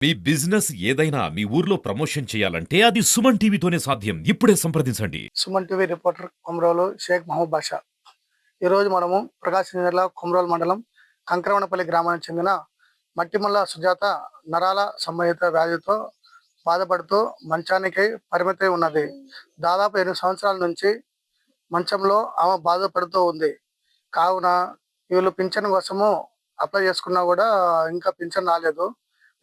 మీ business ఏదైనా మీ ఊర్లో promotion చేయాలంటే అది సుమన్ టీవీతోనే సాధ్యం. ఇప్పుడే సంప్రదించండి. సుమన్ టీవీ రిపోర్టర్ కొమరోలు షేక్ మహబూబ్ బాషా. ఈరోజు మనము ప్రకాశం జిల్లా కొమరోలు మండలం కంకరవనపల్లి గ్రామానికి చెందిన మట్టిమల్ల సుజాత నరాల సంబంధిత వ్యాధితో బాధపడుతూ మంచానికి పరిమితి ఉన్నది. దాదాపు 8 సంవత్సరాల నుంచి మంచంలో ఆమె బాధపడుతూ ఉంది. కావున వీళ్ళు పింఛన్ కోసము అప్లై చేసుకున్నా కూడా ఇంకా పింఛన్ రాలేదు.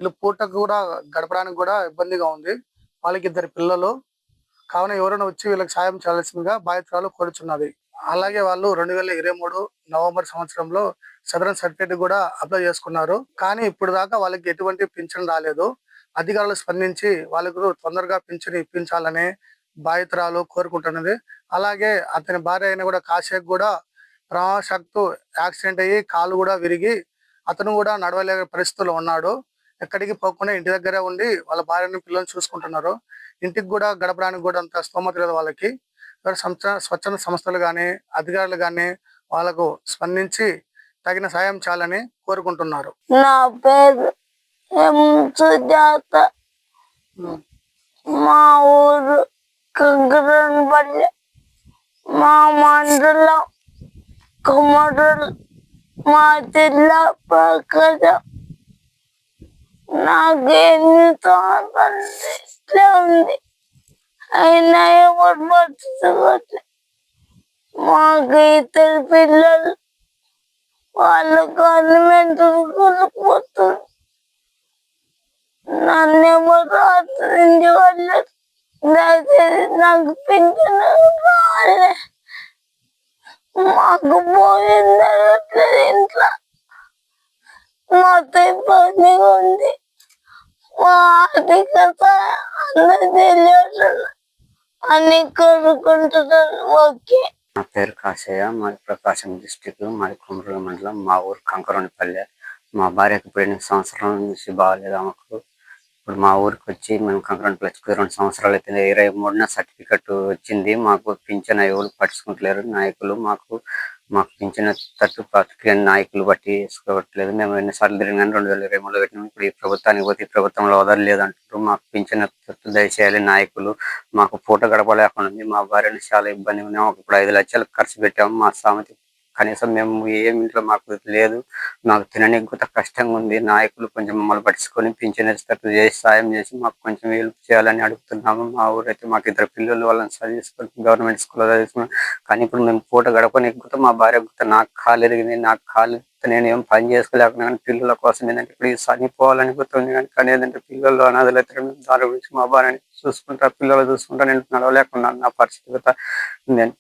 వీళ్ళు పూటకు కూడా గడపడానికి కూడా ఇబ్బందిగా ఉంది. వాళ్ళకి 2 పిల్లలు. కావున ఎవరైనా వచ్చి వీళ్ళకి సాయం చేయాల్సిందిగా బాధితురాలు కోరుచున్నది. అలాగే వాళ్ళు 2023 నవంబర్ సంవత్సరంలో సదరన్ సర్టిఫికేట్ కూడా అప్లై చేసుకున్నారు. కానీ ఇప్పుడు దాకా వాళ్ళకి ఎటువంటి పింఛన్ రాలేదు. అధికారులు స్పందించి వాళ్ళకు తొందరగా పింఛన్ ఇప్పించాలని బాధితురాలు కోరుకుంటున్నది. అలాగే అతని భార్య అయిన కూడా కాశీకి కూడా ప్రమాదవశాత్తు యాక్సిడెంట్ అయ్యి కాలు కూడా విరిగి అతను కూడా నడవలేని పరిస్థితుల్లో ఉన్నాడు. ఎక్కడికి పోకుండా ఇంటి దగ్గరే ఉండి వాళ్ళ భార్యని పిల్లల్ని చూసుకుంటున్నారు. ఇంటికి కూడా గడపడానికి కూడా అంత స్తోమత లేదు వాళ్ళకి. స్వచ్ఛంద సంస్థలు కానీ అధికారులు కానీ వాళ్ళకు స్పందించి తగిన సాయం చేయాలని కోరుకుంటున్నారు. నా పేరు ఎం సుజాత. మా ఊరు కంకరపల్లి, మా మండలం కొమరోలు, మా జిల్లా ప్రకాశం. నాకు 8 సంవత్సరాలు ఉంది, అయినా ఎవరు పట్టించుకోవట్లేదు. మాకు 2 పిల్లలు, వాళ్ళు గవర్నమెంట్ స్కూల్కి పోతున్నారు. నన్ను ఎవరు ఆశ్రయించలేదు. దయచేసి నాకు పింఛన్ రాలే. మాకు పోయింది ఇంట్లో మొత్తం ఇబ్బందిగా ఉంది. మా ఆర్థిక తెలియదు అని కోరుకుంటున్నాను. ఓకే. నా పేరు కాశయ్య, మాది ప్రకాశం డిస్టిక్, మాది కొమరోలు మండలం, మా ఊరు కంకరవనపల్లె. మా భార్యకు ఇప్పుడు 8 సంవత్సరాల నుంచి బాగాలేదు ఆమెకు. ఇప్పుడు మా ఊరికి వచ్చి మేము కంకరవనపల్లి 2 సంవత్సరాలు అయితే 23న సర్టిఫికెట్ వచ్చింది. మాకు పింఛన్ ఎవరు పట్టించుకుంటలేరు నాయకులు. మాకు పింఛన్ తట్టు బతికే నాయకులు బట్టి వేసుకోవట్లేదు. మేము ఎన్నిసార్లు తిరిగినా 2023లో పెట్టినాం. ఇప్పుడు ఈ ప్రభుత్వానికి పోతే ఈ ప్రభుత్వంలో వదలలేదు అంటారు. మాకు పింఛన్ తట్టు దయచేయాలి నాయకులు. మాకు పూట గడపలేకుండా ఉంది. మా భార్యను చాలా ఇబ్బంది ఉన్నాము. ఇప్పుడు 5 లక్షలు ఖర్చు పెట్టాము. మా సామెత కనీసం మేము ఏమి ఇంట్లో మాకు లేదు. మాకు తినడానికి కూడా కష్టంగా ఉంది. నాయకులు కొంచెం మమ్మల్ని పట్టించుకొని పింఛన్ ఇచ్చేటట్టు చేసి సాయం చేసి మాకు కొంచెం హెల్ప్ చేయాలని అడుగుతున్నాము. మా ఊరైతే మాకు 2 పిల్లలు, వాళ్ళని చదివించుకొని గవర్నమెంట్ స్కూల్లో చదివిస్తున్నాం. కానీ ఇప్పుడు మేము పూట గడపనికి మా భార్య నాకు కాలు ఎరిగింది. నాకు కాలు నేను ఏం పని చేసుకోలేకున్నా కానీ పిల్లల కోసం ఏంటంటే ఇప్పుడు చనిపోవాలని గుర్తుంది. కానీ ఏంటంటే పిల్లలు అనాథలు అయితే దాని గురించి మా భార్యని చూసుకుంటా, పిల్లలు చూసుకుంటా నేను నడవలేకున్నా. నా పరిస్థితి నేను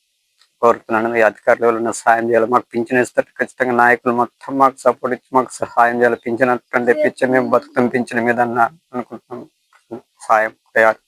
కోరుతున్నాను. ఈ అధికారులు ఎవరైనా సాయం చేయాలి. మాకు పింఛన్ ఇస్తారు ఖచ్చితంగా. నాయకులు మొత్తం మాకు సపోర్ట్ ఇచ్చి మాకు సహాయం చేయాలి. పింఛన్ అంటే మేము బతుకుతాం పింఛన్ మీద అనుకుంటున్నాం. సాయం చేయాలి.